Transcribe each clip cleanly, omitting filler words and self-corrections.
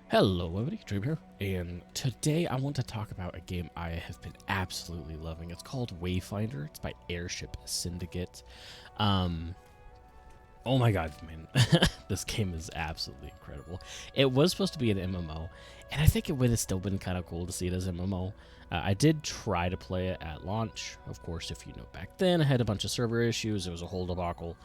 Hello everybody, Dream here, and today I want to talk about a game I have been absolutely loving. It's called Wayfinder. It's by Airship Syndicate. Um, oh my god, man, this game is absolutely incredible. It was supposed to be an MMO, and I think it would have still been kind of cool to see it as MMO. I did try to play it at launch. Of course, if you know, back then I had a bunch of server issues. It was a whole debacle.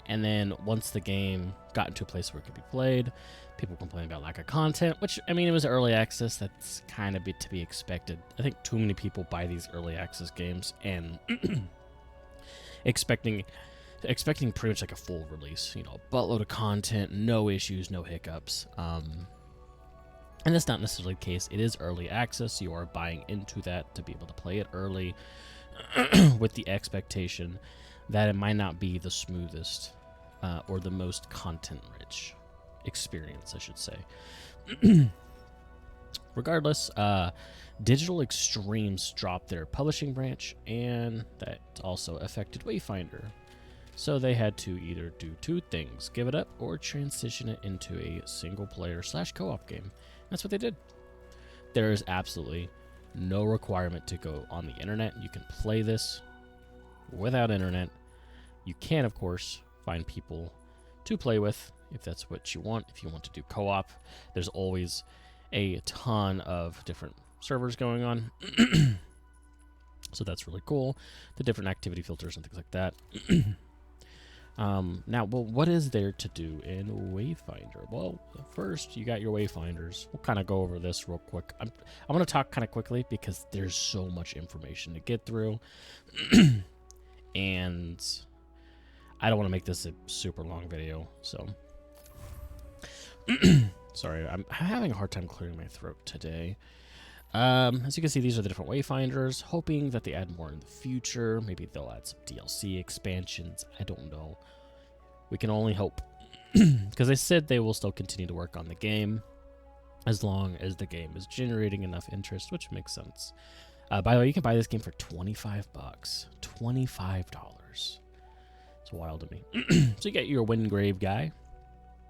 And then once the game got into a place where it could be played, people complained about lack of content, which, I mean, it was early access. That's kind of to be expected. I think too many people buy these early access games and expecting pretty much like a full release, you know, a buttload of content, no issues, no hiccups. And that's not necessarily the case. It is early access. You are buying into that to be able to play it early with the expectation that it might not be the smoothest or the most content-rich experience, I should say. Regardless, Digital Extremes dropped their publishing branch, and that also affected Wayfinder. So they had to either do two things, give it up or transition it into a single-player / co-op game. That's what they did. There is absolutely no requirement to go on the internet. You can play this without internet. You can, of course, find people to play with if that's what you want. If you want to do co-op, there's always a ton of different servers going on. So that's really cool. The different activity filters and things like that. Now, well, what is there to do in Wayfinder? Well, first, you got your Wayfinders. We'll kind of go over this real quick. I'm going to talk kind of quickly because there's so much information to get through. And I don't want to make this a super long video, so sorry, I'm having a hard time clearing my throat today. As you can see, these are the different Wayfinders, hoping that they add more in the future. Maybe they'll add some DLC expansions. I don't know. We can only hope. Because they said they will still continue to work on the game as long as the game is generating enough interest, which makes sense. By the way, you can buy this game for $25. $25. It's wild to me. So you get your Windgrave guy.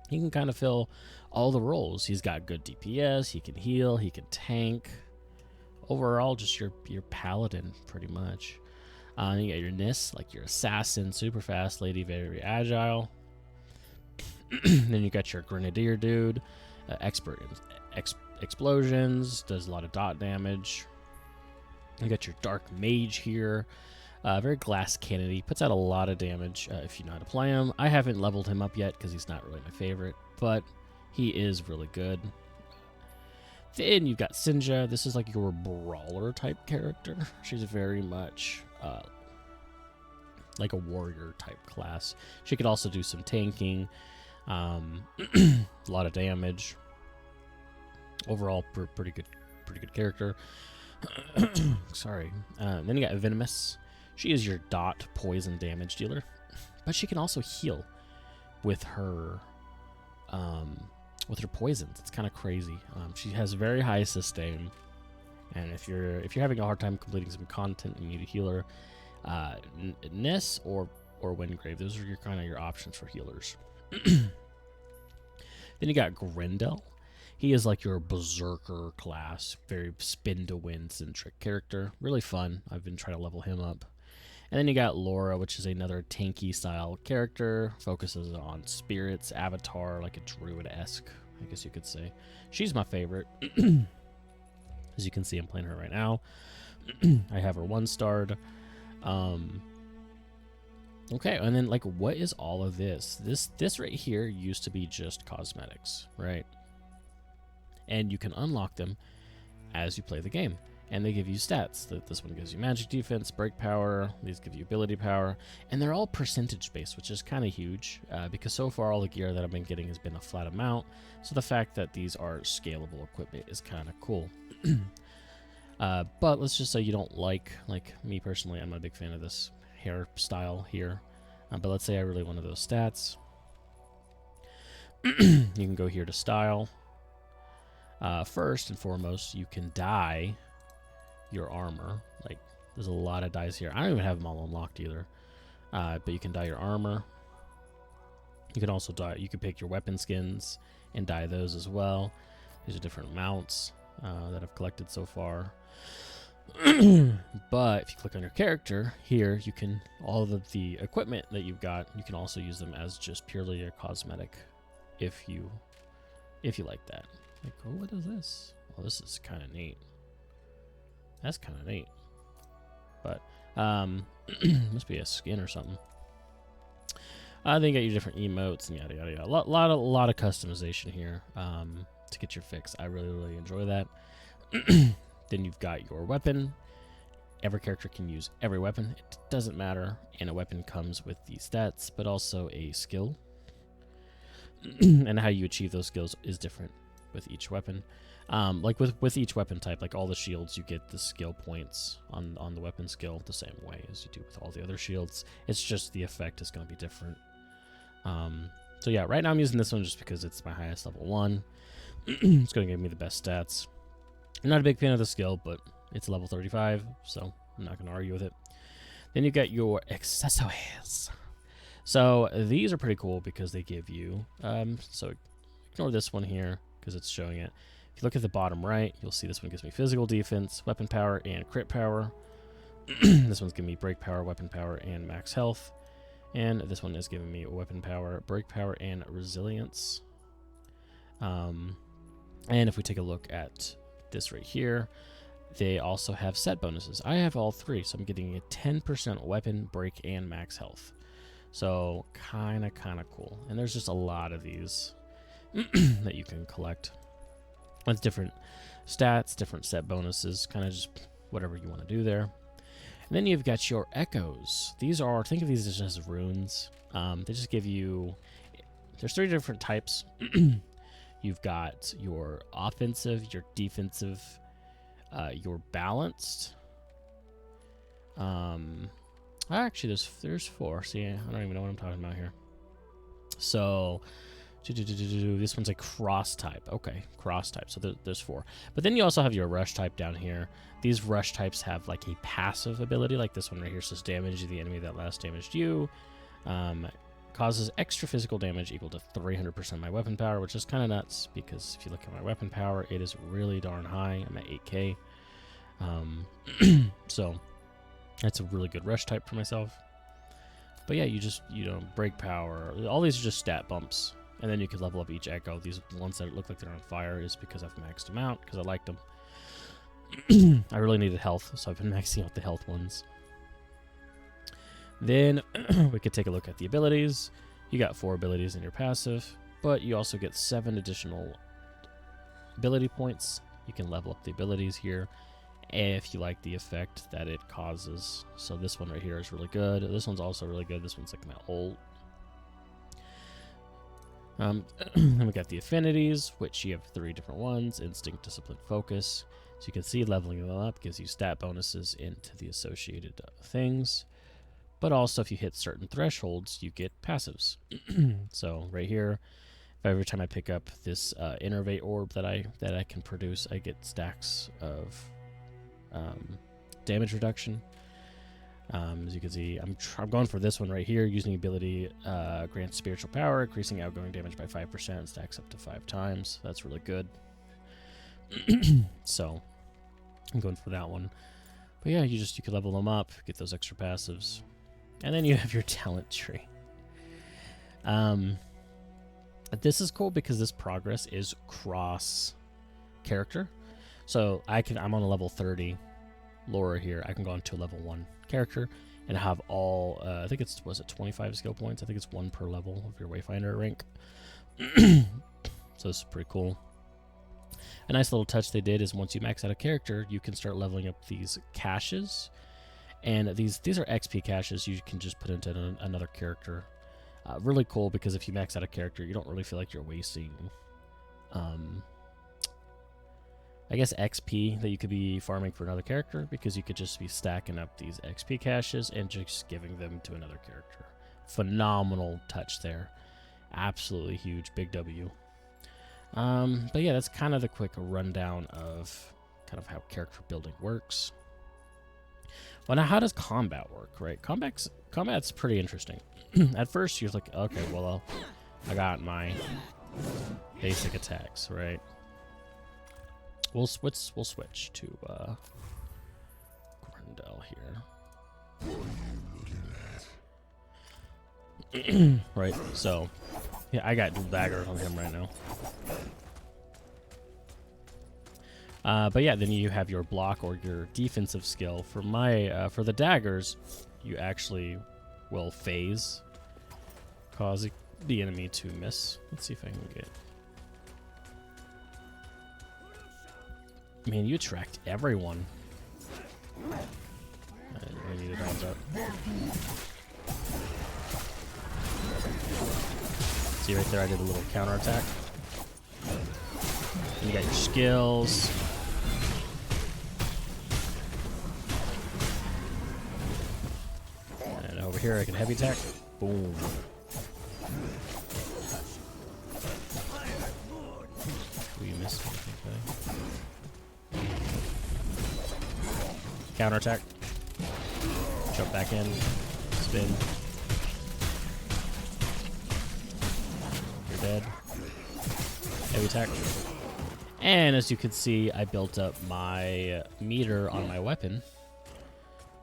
He can kind of fill all the roles. He's got good DPS. He can heal. He can tank. Overall, just your paladin, pretty much. You got your Nis, like your assassin, super fast lady, very agile. Then you got your grenadier dude, expert in explosions, does a lot of dot damage. You got your dark mage here, very glass cannony, puts out a lot of damage if you know how to play him. I haven't leveled him up yet because he's not really my favorite, but he is really good. Then you've got Sinja. This is like your brawler type character. She's very much like a warrior type class. She could also do some tanking, a lot of damage. Overall, pretty good character. Sorry. Then you got Venomous. She is your dot poison damage dealer, but she can also heal with her poisons. It's kind of crazy. She has very high sustain, and if you're having a hard time completing some content and you need a healer, Ness or Windgrave, those are your options for healers. Then you got Grendel. He is like your berserker class, very spin to win centric character. Really fun. I've been trying to level him up. And then you got Laura, which is another tanky style character. Focuses on spirits, avatar, like a druid-esque, I guess you could say. She's my favorite. As you can see, I'm playing her right now. I have her 1-starred. Okay, and then like, what is all of this? This right here used to be just cosmetics, right? And you can unlock them as you play the game. And they give you stats. This one gives you magic defense, break power. These give you ability power. And they're all percentage-based, which is kind of huge. Because so far, all the gear that I've been getting has been a flat amount. So the fact that these are scalable equipment is kind of cool. But let's just say you don't like me personally, I'm not a big fan of this hairstyle here. But let's say I really wanted those stats. You can go here to style. First and foremost, you can dye your armor. Like, there's a lot of dyes here. I don't even have them all unlocked either. But you can dye your armor. You can also dye. You can pick your weapon skins and dye those as well. These are different mounts that I've collected so far. But if you click on your character here, you can all of the equipment that you've got. You can also use them as just purely a cosmetic, if you like that. Like, oh, what is this? Oh, this is kind of neat. That's kind of neat. But must be a skin or something. Then you got your different emotes and yada yada yada. A lot of customization here to get your fix. I really enjoy that. Then you've got your weapon. Every character can use every weapon. It doesn't matter. And a weapon comes with the stats, but also a skill. And how you achieve those skills is different with each weapon. Like with each weapon type, like all the shields, you get the skill points on the weapon skill the same way as you do with all the other shields. It's just the effect is going to be different. So yeah, right now I'm using this one just because it's my highest level 1. It's going to give me the best stats. I'm not a big fan of the skill, but it's level 35, so I'm not going to argue with it. Then you got your accessories. So these are pretty cool because they give you, so ignore this one here because it's showing it. If you look at the bottom right, you'll see this one gives me physical defense, weapon power, and crit power. This one's giving me break power, weapon power, and max health. And this one is giving me weapon power, break power, and resilience. And if we take a look at this right here, they also have set bonuses. I have all 3, so I'm getting a 10% weapon, break, and max health. So kind of cool. And there's just a lot of these that you can collect with different stats, different set bonuses, kind of just whatever you want to do there. And then you've got your echoes. These are, think of these as just runes. They just give you, there's 3 different types. You've got your offensive, your defensive, your balanced. Actually, there's 4. See, I don't even know what I'm talking about here. So, this one's a cross type. Okay, cross type. So there's 4. But then you also have your rush type down here. These rush types have like a passive ability, like this one right here says damage the enemy that last damaged you. Causes extra physical damage equal to 300% of my weapon power, which is kind of nuts because if you look at my weapon power, it is really darn high. I'm at 8k. So that's a really good rush type for myself. But yeah, you know, break power. All these are just stat bumps. And then you can level up each echo. These ones that look like they're on fire is because I've maxed them out because I liked them. I really needed health, so I've been maxing out the health ones. Then we could take a look at the abilities. You got 4 abilities in your passive, but you also get 7 additional ability points. You can level up the abilities here if you like the effect that it causes. So this one right here is really good. This one's also really good. This one's like my ult. Then we got the affinities, which you have 3 different ones: instinct, discipline, focus. So you can see leveling them up gives you stat bonuses into the associated things. But also, if you hit certain thresholds, you get passives. So right here, every time I pick up this innervate orb that I can produce, I get stacks of damage reduction. As you can see, I'm going for this one right here, using the ability grants spiritual power, increasing outgoing damage by 5%, stacks up to 5 times. That's really good. So I'm going for that one. But yeah, you can level them up, get those extra passives. And then you have your talent tree. This is cool because this progress is cross character. So I'm on a level 30 Laura here. I can go on to a level 1 character and have all, I think was it 25 skill points? I think it's 1 per level of your Wayfinder rank. So this is pretty cool. A nice little touch they did is once you max out a character, you can start leveling up these caches. And these are XP caches you can just put into another character. Really cool because if you max out a character, you don't really feel like you're wasting, I guess, XP that you could be farming for another character, because you could just be stacking up these XP caches and just giving them to another character. Phenomenal touch there. Absolutely huge. Big W. But yeah, that's kind of the quick rundown of kind of how character building works. Well, now how does combat work, right? Combat's pretty interesting. At first, you're like, okay, well, I got my basic attacks, right? We'll switch to Grendel here. Right, so yeah, I got dual dagger on him right now. But yeah, then you have your block or your defensive skill. For my for the daggers, you actually will phase, cause the enemy to miss. Let's see if I can get. Man, you attract everyone. I didn't really need to dodge up. See right there, I did a little counterattack. And you got your skills. And over here, I can heavy attack. Boom. Oh, you missed. Okay. Counterattack. Jump back in. Spin. You're dead. Heavy attack. And as you can see, I built up my meter on my weapon.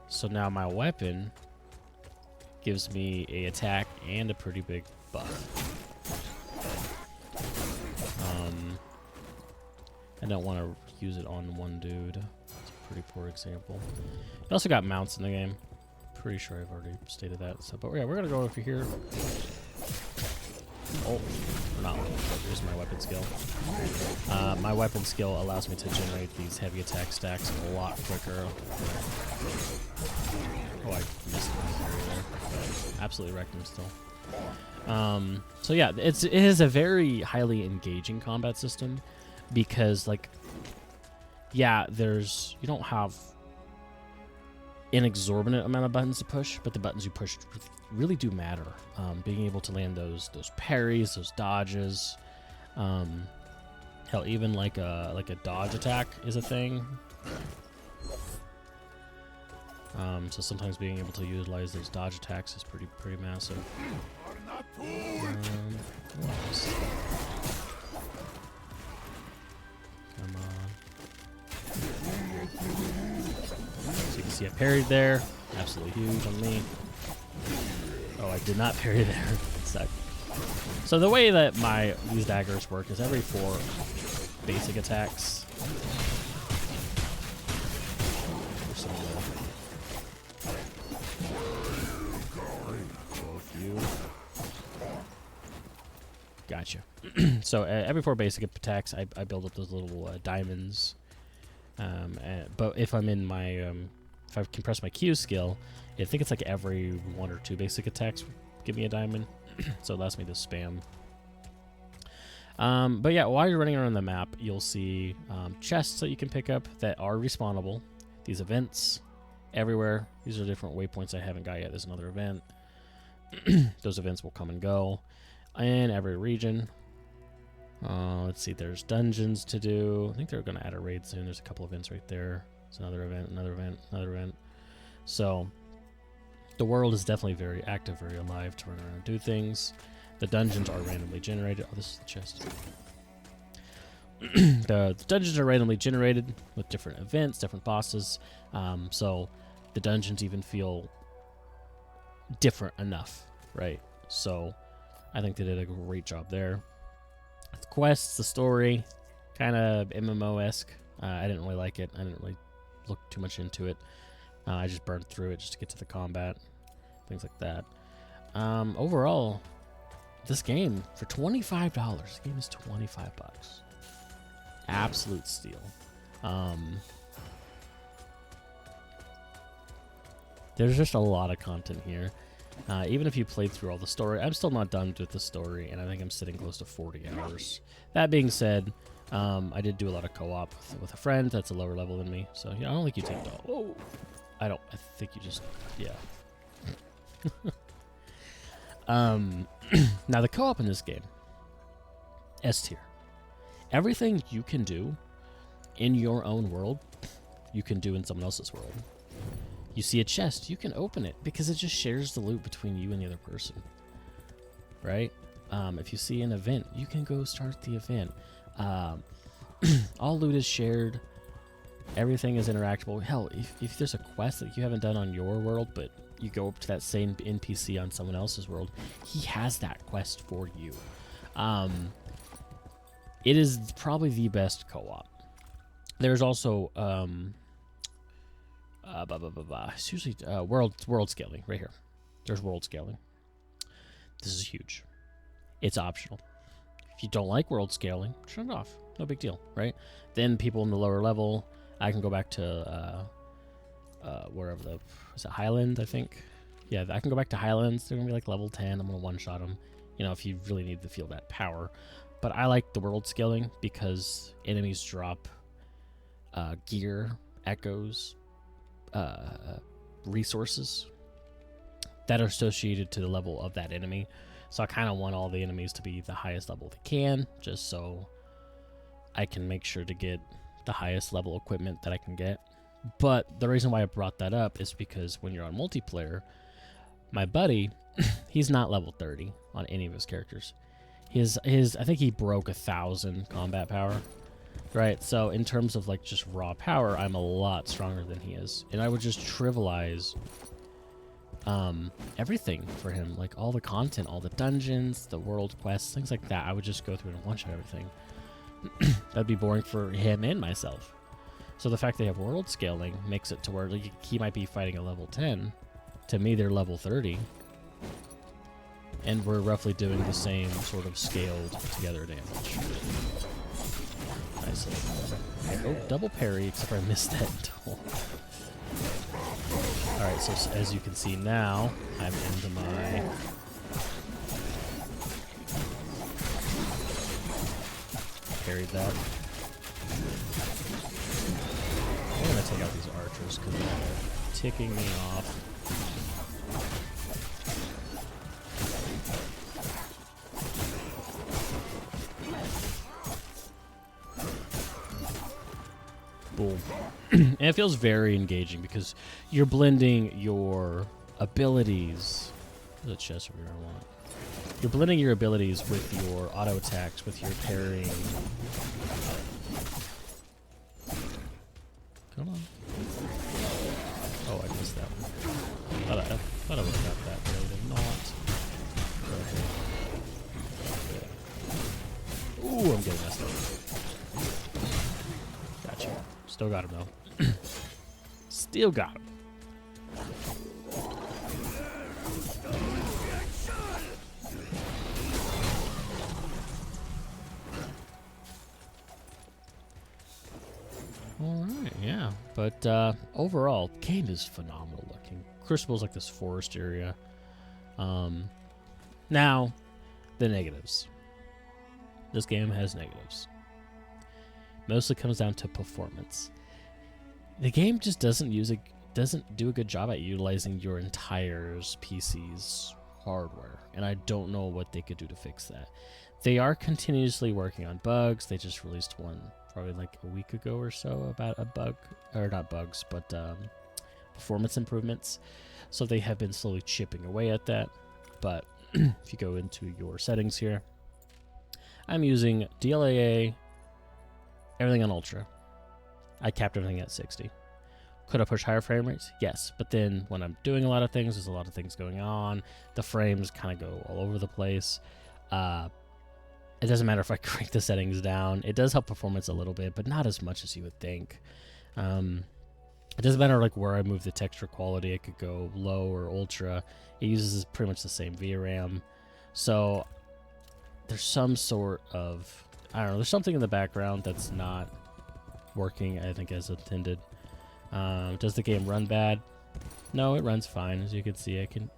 So now my weapon gives me a attack and a pretty big buff. I don't want to use it on one dude. It's a pretty poor example. I also got mounts in the game. Pretty sure I've already stated that. So, but yeah, we're gonna go over here. Oh, or not. Here's my weapon skill. My weapon skill allows me to generate these heavy attack stacks a lot quicker. Oh, I missed one there. But absolutely wrecked him still. So yeah, it is a very highly engaging combat system because, like, yeah, you don't have an exorbitant amount of buttons to push, but the buttons you push really do matter. Being able to land those parries, those dodges, hell, even like a dodge attack is a thing. So sometimes being able to utilize those dodge attacks is pretty massive. What else? Come on. So you can see I parried there. Absolutely huge on me. Oh, I did not parry there. So the way that these daggers work is every 4 basic attacks. Gotcha. So every 4 basic attacks, I build up those little diamonds. But if I'm in my, if I can press my Q skill, I think it's like every 1 or 2 basic attacks give me a diamond. So it allows me to spam. But yeah, while you're running around the map, you'll see chests that you can pick up that are respawnable. These events everywhere. These are different waypoints I haven't got yet. There's another event. Those events will come and go in every region. Let's see, there's dungeons to do. I think they're going to add a raid soon. There's a couple events right there. It's another event, another event, another event. So the world is definitely very active, very alive to run around and do things. The dungeons are randomly generated. Oh, this is the chest. The dungeons are randomly generated with different events, different bosses. So the dungeons even feel different enough, right? So I think they did a great job there. The quests, the story, kind of MMO-esque. I didn't really like it. I didn't really look too much into it. I just burned through it just to get to the combat, things like that. Overall, this game, for $25, this game is 25 bucks. Absolute steal. There's just a lot of content here. Even if you played through all the story, I'm still not done with the story, and I think I'm sitting close to 40 hours. That being said, I did do a lot of co-op with a friend that's a lower level than me, so yeah, I don't think you take it all. Oh, I think you just, yeah. Now the co-op in this game, S tier. Everything you can do in your own world, you can do in someone else's world. You see a chest, you can open it because it just shares the loot between you and the other person, right? If you see an event, you can go start the event. All loot is shared. Everything is interactable. Hell, if there's a quest that you haven't done on your world, but you go up to that same NPC on someone else's world, he has that quest for you. It is probably the best co-op. There's also it's usually world scaling right here. There's world scaling. This is huge. It's optional. If you don't like world scaling, turn it off. No big deal, right? Then people in the lower level, I can go back to wherever is it Highland, I think. Yeah, I can go back to Highlands. They're gonna be like level 10. I'm gonna one-shot them. You know, if you really need to feel that power. But I like the world scaling because enemies drop gear, echoes, resources that are associated to the level of that enemy. So I kind of want all the enemies to be the highest level they can, just so I can make sure to get the highest level equipment that I can get. But the reason why I brought that up is because when you're on multiplayer, my buddy, he's not level 30 on any of his characters. I think he broke 1,000 combat power, right? So in terms of like just raw power, I'm a lot stronger than he is, and I would just trivialize everything for him, like all the content, all the dungeons, the world quests, things like that. I would just go through and one-shot everything. That'd be boring for him and myself. So the fact they have world scaling makes it to where like, he might be fighting a level 10. To me, they're level 30. And we're roughly doing the same sort of scaled together damage. Nice little double parry, except for I missed that double. Alright, so as you can see now, I'm into my... Parried that. I'm gonna take out these archers because they're ticking me off. Boom. And it feels very engaging because you're blending your abilities. There's a chest over here I want. You're blending your abilities with your auto attacks, with your parrying. Come on. Oh, I missed that one. I thought I would have got that, but I did not. Okay. Ooh, I'm getting messed up. Gotcha. Still got him though. Still got him. Alright, yeah. But overall, game is phenomenal looking. Crucible's like this forest area. Now, the negatives. This game has negatives. Mostly comes down to performance. The game just doesn't do a good job at utilizing your entire PC's hardware, and I don't know what they could do to fix that. They are continuously working on bugs. They just released one probably like a week ago or so about a bug, or not bugs, but performance improvements. So they have been slowly chipping away at that. But if you go into your settings here, I'm using DLAA, everything on Ultra. I capped everything at 60. Could I push higher frame rates? Yes, but then when I'm doing a lot of things, there's a lot of things going on. The frames kind of go all over the place. It doesn't matter if I crank the settings down. It does help performance a little bit, but not as much as you would think. It doesn't matter like where I move the texture quality. I could go low or ultra. It uses pretty much the same VRAM. So there's some sort of, I don't know, there's something in the background that's not working, I think, as intended. Does the game run bad? No, it runs fine. As you can see, I can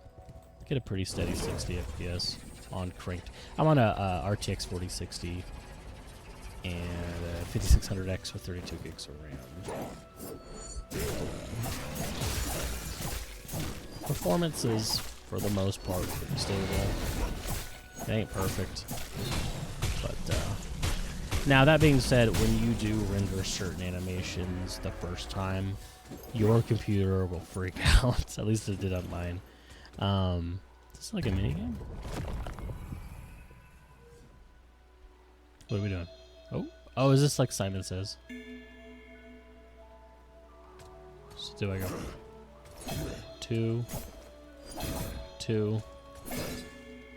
get a pretty steady 60 FPS on cranked. I'm on a RTX 4060 and a 5600X with 32 gigs of RAM. Performance is, for the most part, pretty stable. It ain't perfect, but now that being said, when you do render certain animations the first time, your computer will freak out. At least it did on mine. Is this like a minigame? What are we doing? Oh. Oh, is this like Simon Says? So do I go 2, 2,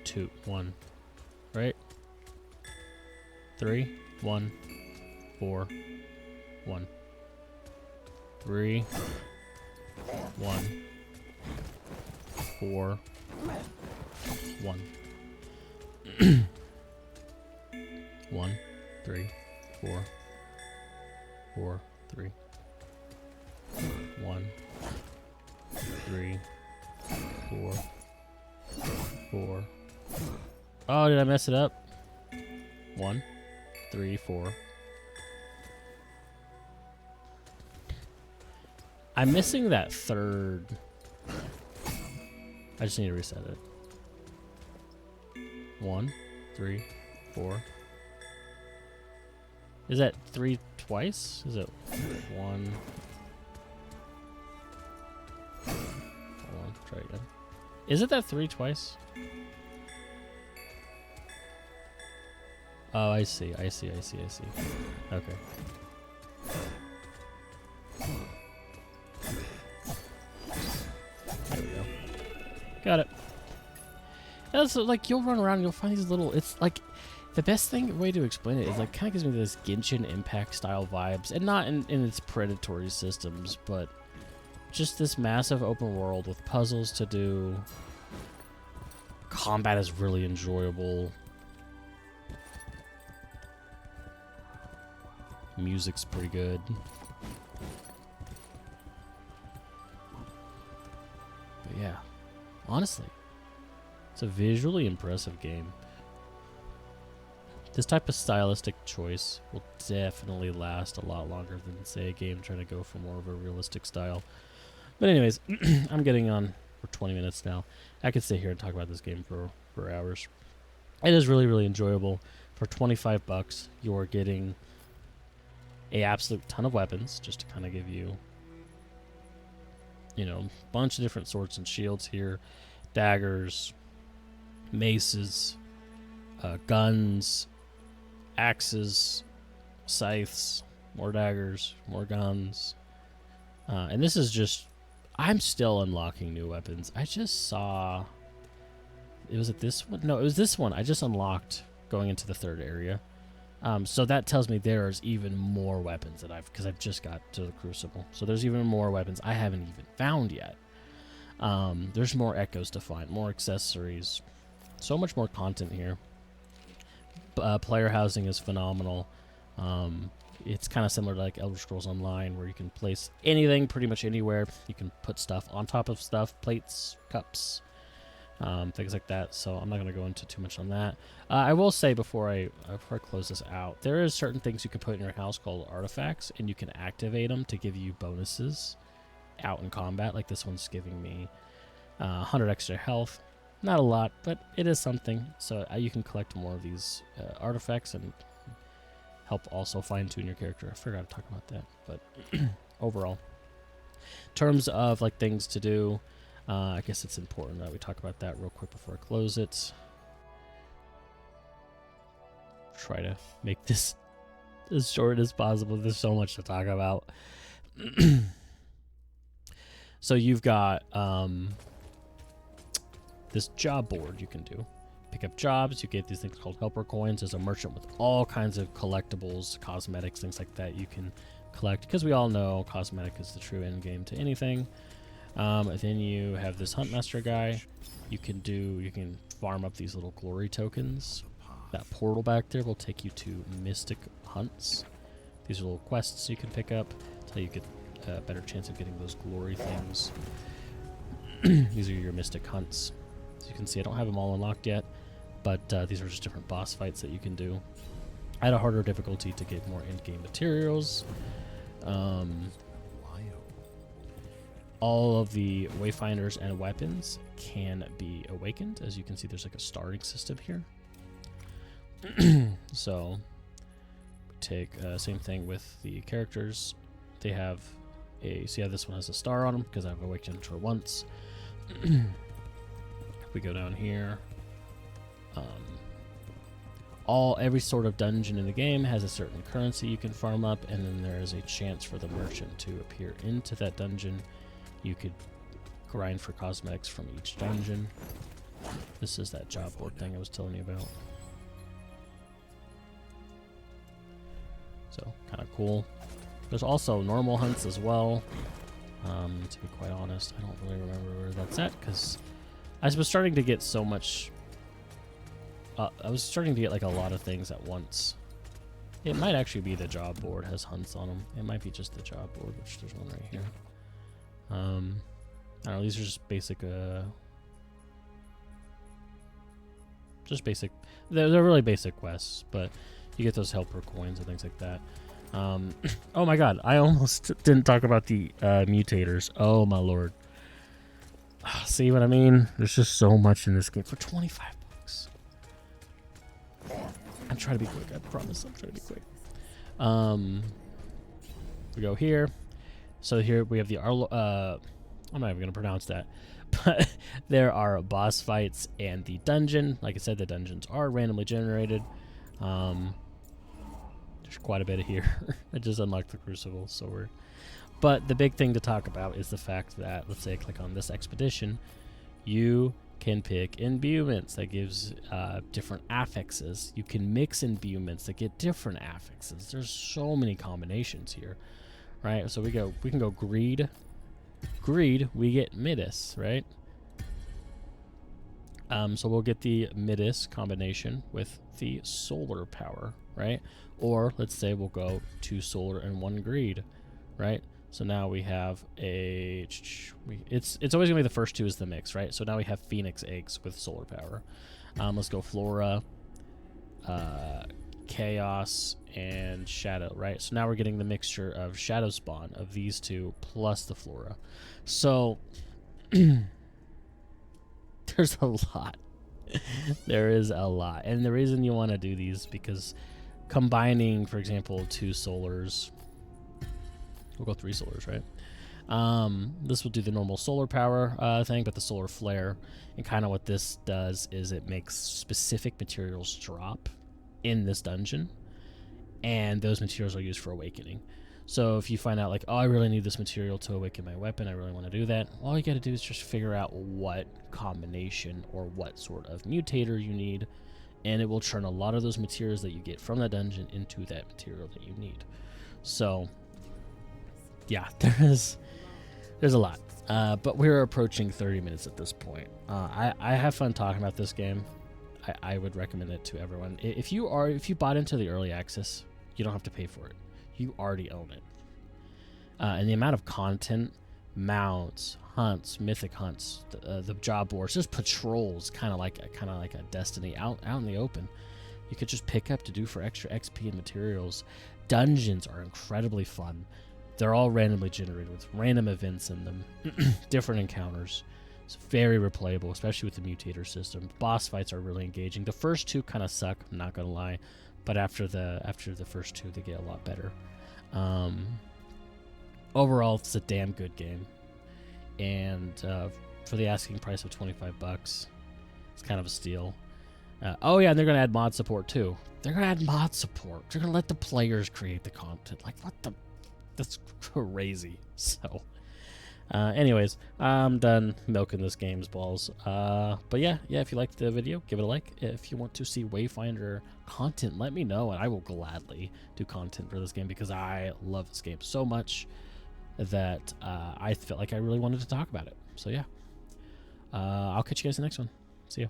2, 1, right? 3, 1, 4, 1, 3, 1, 4, 1, 1, 3, 4, 4, 3, 1, 3, 4, 4. Oh, did I mess it up? 1, 3, 4. I'm missing that third. I just need to reset it. 1, 3, 4. Is that 3 twice? Is it 1? Hold on, try again. Is it that 3 twice? Oh, I see. Okay. There we go. Got it. That's like, you'll run around and you'll find these little, it's like, the best way to explain it is like, kind of gives me this Genshin Impact style vibes, and not in its predatory systems, but just this massive open world with puzzles to do. Combat is really enjoyable. Music's pretty good. But yeah, honestly, it's a visually impressive game. This type of stylistic choice will definitely last a lot longer than, say, a game trying to go for more of a realistic style. But anyways, I'm getting on for 20 minutes now. I could sit here and talk about this game for hours. It is really, really enjoyable. For 25 bucks, you're getting a absolute ton of weapons, just to kind of give you, you know, a bunch of different swords and shields here. Daggers, maces, guns, axes, scythes, more daggers, more guns. And this is just, I'm still unlocking new weapons. I just saw, was it this one? No, it was this one. I just unlocked going into the third area. So that tells me there's even more weapons that because I've just got to the Crucible. So there's even more weapons I haven't even found yet. There's more echoes to find, more accessories, so much more content here. Player housing is phenomenal. It's kind of similar to like Elder Scrolls Online, where you can place anything pretty much anywhere. You can put stuff on top of stuff, plates, cups, things like that. So I'm not going to go into too much on that. I will say before I close this out, there is certain things you can put in your house called artifacts, and you can activate them to give you bonuses out in combat. Like this one's giving me 100 extra health. Not a lot, but it is something. So you can collect more of these artifacts and help also fine-tune your character. I forgot to talk about that, but overall, in terms of like things to do, I guess it's important that we talk about that real quick before I close it. Try to make this as short as possible. There's so much to talk about. So you've got this job board you can do. Pick up jobs. You get these things called helper coins. There's a merchant with all kinds of collectibles, cosmetics, things like that you can collect, because we all know cosmetic is the true end game to anything. And then you have this huntmaster guy. You can farm up these little glory tokens. That portal back there will take you to mystic hunts. These are little quests you can pick up until you get a better chance of getting those glory things. These are your mystic hunts. As you can see, I don't have them all unlocked yet, but these are just different boss fights that you can do at a harder difficulty to get more end-game materials. All of the Wayfinders and weapons can be awakened. As you can see, there's like a starting system here. So take same thing with the characters. They have see how this one has a star on them because I've awakened her once. If we go down here, Every sort of dungeon in the game has a certain currency you can farm up, and then there is a chance for the merchant to appear into that dungeon. You could grind for cosmetics from each dungeon. This is that job board thing I was telling you about. So, kind of cool. There's also normal hunts as well. To be quite honest, I don't really remember where that's at, because I was starting to get so much... I was starting to get like a lot of things at once. It might actually be the job board has hunts on them. It might be just the job board, which there's one right here. I don't know, these are just basic, they're really basic quests, but you get those helper coins and things like that. Oh my god, I almost didn't talk about the mutators. Oh my lord. See what I mean? There's just so much in this game for 25 bucks. I'm trying to be quick, I promise I'm trying to be quick. We go here. So here we have the I'm not even gonna pronounce that. But there are boss fights and the dungeon. Like I said, the dungeons are randomly generated. There's quite a bit of here. I just unlocked the crucible, so we're... But the big thing to talk about is the fact that, let's say I click on this expedition, you can pick imbuements that gives different affixes. You can mix imbuements that get different affixes. There's so many combinations here, right? So we can go greed. Greed, we get Midas, right? So we'll get the Midas combination with the solar power, right? Or let's say we'll go 2 solar and 1 greed, right? So now we have a... It's always going to be the first 2 is the mix, right? So now we have Phoenix eggs with solar power. Let's go Flora, Chaos, and Shadow, right? So now we're getting the mixture of Shadow Spawn of these 2 plus the Flora. So there's a lot. There is a lot. And the reason you want to do these, because combining, for example, 2 solars... We'll go 3 solars, right? This will do the normal solar power thing, but the solar flare. And kind of what this does is it makes specific materials drop in this dungeon, and those materials are used for awakening. So if you find out, like, oh, I really need this material to awaken my weapon, I really want to do that, all you got to do is just figure out what combination or what sort of mutator you need, and it will turn a lot of those materials that you get from that dungeon into that material that you need. So yeah, there's a lot, but we're approaching 30 minutes at this point. I have fun talking about this game. I would recommend it to everyone. If you bought into the early access, you don't have to pay for it. You already own it. And the amount of content, mounts, hunts, mythic hunts, the job boards, just patrols, kind of like a Destiny out in the open. You could just pick up to do for extra XP and materials. Dungeons are incredibly fun. They're all randomly generated with random events in them, different encounters. It's very replayable, especially with the mutator system. Boss fights are really engaging. The first 2 kind of suck, I'm not gonna lie, but after the first 2, they get a lot better. Overall, it's a damn good game, and for the asking price of 25 bucks, it's kind of a steal. Oh yeah, and they're gonna add mod support too. They're gonna add mod support. They're gonna let the players create the content. Like, what the? That's crazy. So, anyways, I'm done milking this game's balls. But yeah, if you liked the video, give it a like. If you want to see Wayfinder content, let me know, and I will gladly do content for this game, because I love this game so much that I felt like I really wanted to talk about it. So yeah, I'll catch you guys in the next one. See ya.